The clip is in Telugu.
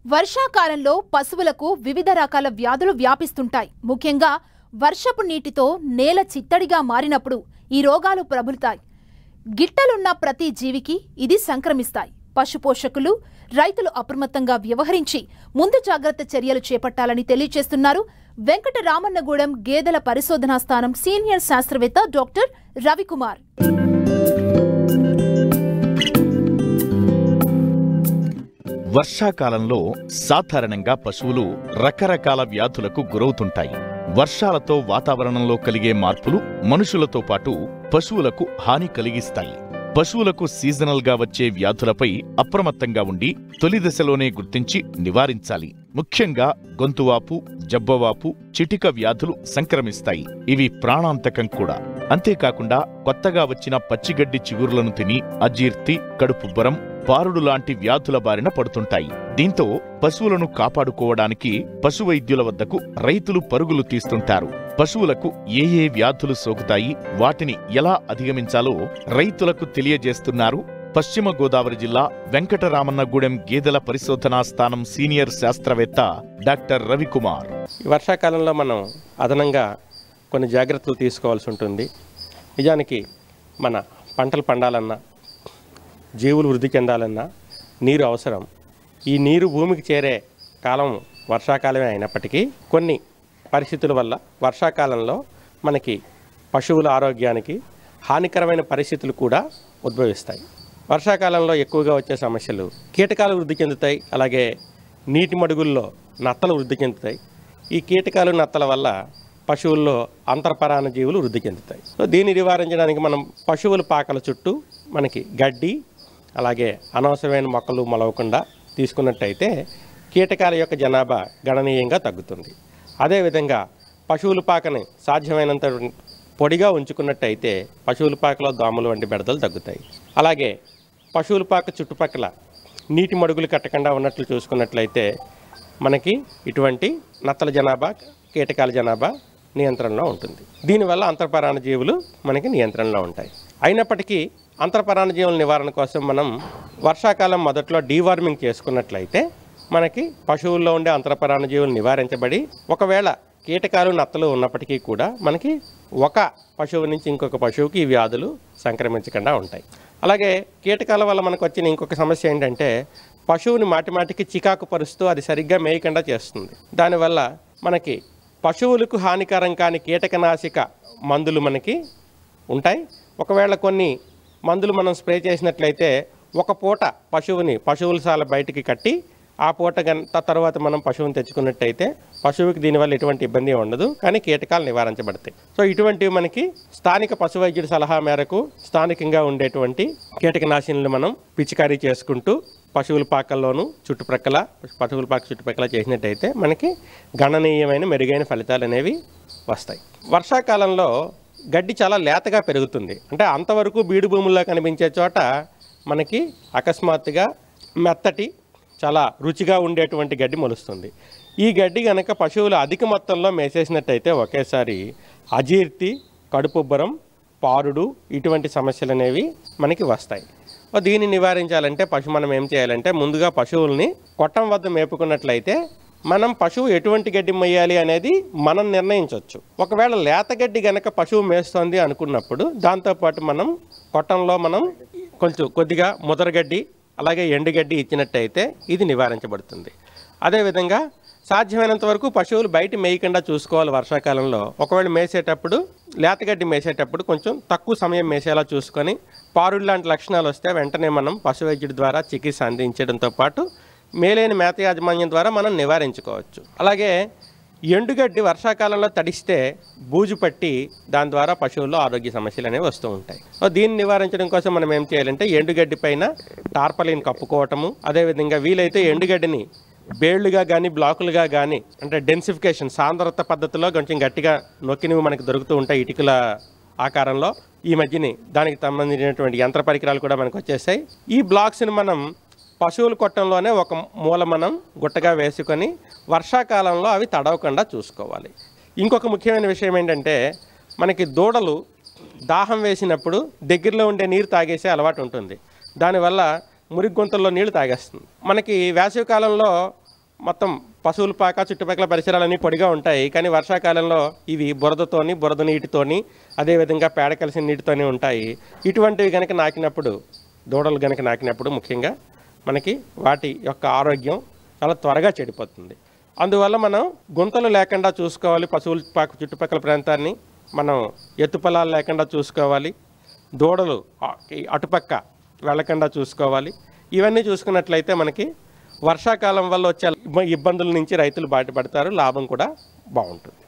వర్షాకాలంలో పశువులకు వివిధ రకాల వ్యాధులు వ్యాపిస్తుంటాయి. ముఖ్యంగా వర్షపు నీటితో నేల చిత్తడిగా మారినప్పుడు ఈ రోగాలు ప్రబలుతాయి. గిట్టలున్న ప్రతి జీవికి ఇది సంక్రమిస్తాయి. పశుపోషకులు, రైతులు అప్రమత్తంగా వ్యవహరించి ముందు జాగ్రత్త చర్యలు చేపట్టాలని తెలియజేస్తున్నారు వెంకటరామన్నగూడెం గేదెల పరిశోధనా స్థానం సీనియర్ శాస్త్రవేత్త డాక్టర్ రవికుమార్. వర్షాకాలంలో సాధారణంగా పశువులు రకరకాల వ్యాధులకు గురవుతుంటాయి. వర్షాలతో వాతావరణంలో కలిగే మార్పులు మనుషులతో పాటు పశువులకు హాని కలిగిస్తాయి. పశువులకు సీజనల్ గా వచ్చే వ్యాధులపై అప్రమత్తంగా ఉండి తొలి దశలోనే గుర్తించి నివారించాలి. ముఖ్యంగా గొంతువాపు, జబ్బవాపు, చిటిక వ్యాధులు సంక్రమిస్తాయి. ఇవి ప్రాణాంతకం కూడా. అంతేకాకుండా కొత్తగా వచ్చిన పచ్చిగడ్డి చిగురులను తిని అజీర్తి, కడుపుబ్బరం, పారుడు లాంటి వ్యాధుల బారిన పడుతుంటాయి. దీంతో పశువులను కాపాడుకోవడానికి పశువైద్యుల వద్దకు రైతులు పరుగులు తీస్తుంటారు. పశువులకు ఏ వ్యాధులు సోకుతాయి, వాటిని ఎలా అధిగమించాలో రైతులకు తెలియజేస్తున్నారు పశ్చిమ గోదావరి జిల్లా వెంకటరామన్నగూడెం గేదెల పరిశోధనా స్థానం సీనియర్ శాస్త్రవేత్త డాక్టర్ రవికుమార్. వర్షాకాలంలో మనం అదనంగా కొన్ని జాగ్రత్తలు తీసుకోవాల్సి ఉంటుంది. నిజానికి మన పంటలు పండాలన్నా, జీవులు వృద్ధి చెందాలన్నా నీరు అవసరం. ఈ నీరు భూమికి చేరే కాలం వర్షాకాలమే అయినప్పటికీ కొన్ని పరిస్థితుల వల్ల వర్షాకాలంలో మనకి పశువుల ఆరోగ్యానికి హానికరమైన పరిస్థితులు కూడా ఉద్భవిస్తాయి. వర్షాకాలంలో ఎక్కువగా వచ్చే సమస్యలు కీటకాలు వృద్ధి చెందుతాయి. అలాగే నీటి మడుగుల్లో నత్తలు వృద్ధి చెందుతాయి. ఈ కీటకాలు, నత్తల వల్ల పశువుల్లో అంతర్పరాణ జీవులు వృద్ధి చెందుతాయి. సో దీన్ని నివారించడానికి మనం పశువుల పాకల చుట్టూ మనకి గడ్డి, అలాగే అనవసరమైన మొక్కలు మొలవకుండా తీసుకున్నట్టయితే కీటకాల యొక్క జనాభా గణనీయంగా తగ్గుతుంది. అదేవిధంగా పశువుల పాకని సాధ్యమైనంత పొడిగా ఉంచుకున్నట్టయితే పశువుల పాకలో దోమలు వంటి బెడదలు తగ్గుతాయి. అలాగే పశువుల పాక చుట్టుపక్కల నీటి మడుగులు కట్టకుండా ఉన్నట్లు చూసుకున్నట్లయితే మనకి ఇటువంటి నత్తల జనాభా, కీటకాల జనాభా నియంత్రణలో ఉంటుంది. దీనివల్ల అంతర్పరాణ జీవులు మనకి నియంత్రణలో ఉంటాయి. అయినప్పటికీ అంతర్పరాణ జీవుల నివారణ కోసం మనం వర్షాకాలం మొదట్లో డీవార్మింగ్ చేసుకున్నట్లయితే మనకి పశువుల్లో ఉండే అంతర్పరాణ జీవులు నివారించబడి, ఒకవేళ కీటకాలు, నత్తలు ఉన్నప్పటికీ కూడా మనకి ఒక పశువు నుంచి ఇంకొక పశువుకి ఈ వ్యాధులు సంక్రమించకుండా ఉంటాయి. అలాగే కీటకాల వల్ల మనకు వచ్చిన ఇంకొక సమస్య ఏంటంటే పశువుని మాటిమాటికి చికాకు పరుస్తూ అది సరిగ్గా మేయకుండా చేస్తుంది. దానివల్ల మనకి పశువులకు హానికరం కాని కీటకనాశక మందులు మనకి ఉంటాయి. ఒకవేళ కొన్ని మందులు మనం స్ప్రే చేసినట్లయితే ఒక పూట పశువుల సాల బయటికి కట్టి ఆ పూట తర్వాత మనం పశువుని తెచ్చుకున్నట్టయితే పశువుకి దీనివల్ల ఎటువంటి ఇబ్బంది ఉండదు, కానీ కీటకాలు నివారించబడతాయి. సో ఇటువంటివి మనకి స్థానిక పశు వైద్యుడి సలహా మేరకు స్థానికంగా ఉండేటువంటి కీటకనాశినులు మనం పిచికారీ చేసుకుంటూ పశువుల పాకల్లోనూ పశువుల పాక చుట్టుపక్కల చేసినట్టయితే మనకి గణనీయమైన మెరుగైన ఫలితాలు అనేవి వస్తాయి. వర్షాకాలంలో గడ్డి చాలా లేతగా పెరుగుతుంది. అంటే అంతవరకు బీడు భూముల్లో కనిపించే చోట మనకి అకస్మాత్తుగా మెత్తటి, చాలా రుచిగా ఉండేటువంటి గడ్డి మొలుస్తుంది. ఈ గడ్డి కనుక పశువులు అధిక మొత్తంలో మేసేసినట్టయితే ఒకేసారి అజీర్తి, కడుపుబ్బరం, పారుడు ఇటువంటి సమస్యలు అనేవి మనకి వస్తాయి. దీన్ని నివారించాలంటే మనం ఏం చేయాలంటే ముందుగా పశువుల్ని కొట్టం వద్ద మేపుకున్నట్లయితే మనం పశువు ఎటువంటి గడ్డి మేయాలి అనేది మనం నిర్ణయించవచ్చు. ఒకవేళ లేత గడ్డి గనక పశువు మేస్తోంది అనుకున్నప్పుడు దాంతోపాటు మనం కొట్టంలో మనం కొద్దిగా ముదరగడ్డి, అలాగే ఎండుగడ్డి ఇచ్చినట్టయితే ఇది నివారించబడుతుంది. అదేవిధంగా సాధ్యమైనంత వరకు పశువులు బయట మేయకుండా చూసుకోవాలి. వర్షాకాలంలో ఒకవేళ మేసేటప్పుడు, లేతగడ్డి మేసేటప్పుడు కొంచెం తక్కువ సమయం మేసేలా చూసుకొని పారుడు లాంటి లక్షణాలు వస్తే వెంటనే మనం పశు వైద్యుడి ద్వారా చికిత్స అందించడంతో పాటు మేలైన మేత యాజమాన్యం ద్వారా మనం నివారించుకోవచ్చు. అలాగే ఎండుగడ్డి వర్షాకాలంలో తడిస్తే బూజు పట్టి దాని ద్వారా పశువుల్లో ఆరోగ్య సమస్యలు అనేవి వస్తూ ఉంటాయి. దీన్ని నివారించడం కోసం మనం ఏం చేయాలంటే ఎండుగడ్డి పైన టార్పలిన్ కప్పుకోవటము, అదేవిధంగా వీలైతే ఎండుగడ్డిని బేళ్లుగా కానీ బ్లాకులుగా కానీ, అంటే డెన్సిఫికేషన్ సాంద్రత పద్ధతిలో కొంచెం గట్టిగా నొక్కినవి మనకు దొరుకుతూ ఉంటాయి ఇటుకల ఆకారంలో. ఈ మధ్యని దానికి సంబంధించినటువంటి యంత్ర పరికరాలు కూడా మనకు వచ్చేసాయి. ఈ బ్లాక్స్ని మనం పశువుల కొట్టంలోనే ఒక మూల మనం గుట్టగా వేసుకొని వర్షాకాలంలో అవి తడవకుండా చూసుకోవాలి. ఇంకొక ముఖ్యమైన విషయం ఏంటంటే మనకి దూడలు దాహం వేసినప్పుడు దగ్గరలో ఉండే నీరు తాగేసే అలవాటు ఉంటుంది. దానివల్ల మురికి గుంతల్లో నీళ్లు తాగేస్తుంది. మనకి వేసవి కాలంలో మొత్తం పశువుల పాక చుట్టుపక్కల పరిసరాలన్నీ పొడిగా ఉంటాయి. కానీ వర్షాకాలంలో ఇవి బురద నీటితోని అదేవిధంగా పేడ కలిసిన నీటితోనే ఉంటాయి. ఇటువంటివి కనుక నాకినప్పుడు, దూడలు కనుక నాకినప్పుడు ముఖ్యంగా మనకి వాటి యొక్క ఆరోగ్యం చాలా త్వరగా చెడిపోతుంది. అందువల్ల మనం గుంతలు లేకుండా చూసుకోవాలి. పశువుల పాక చుట్టుపక్కల ప్రాంతాన్ని మనం ఎత్తుపలాలు లేకుండా చూసుకోవాలి. దూడలు అటుపక్క వెళ్ళకుండా చూసుకోవాలి. ఇవన్నీ చూసుకున్నట్లయితే మనకి వర్షాకాలం వల్ల వచ్చే ఇబ్బందుల నుంచి రైతులు బయటపడతారు. లాభం కూడా బాగుంటుంది.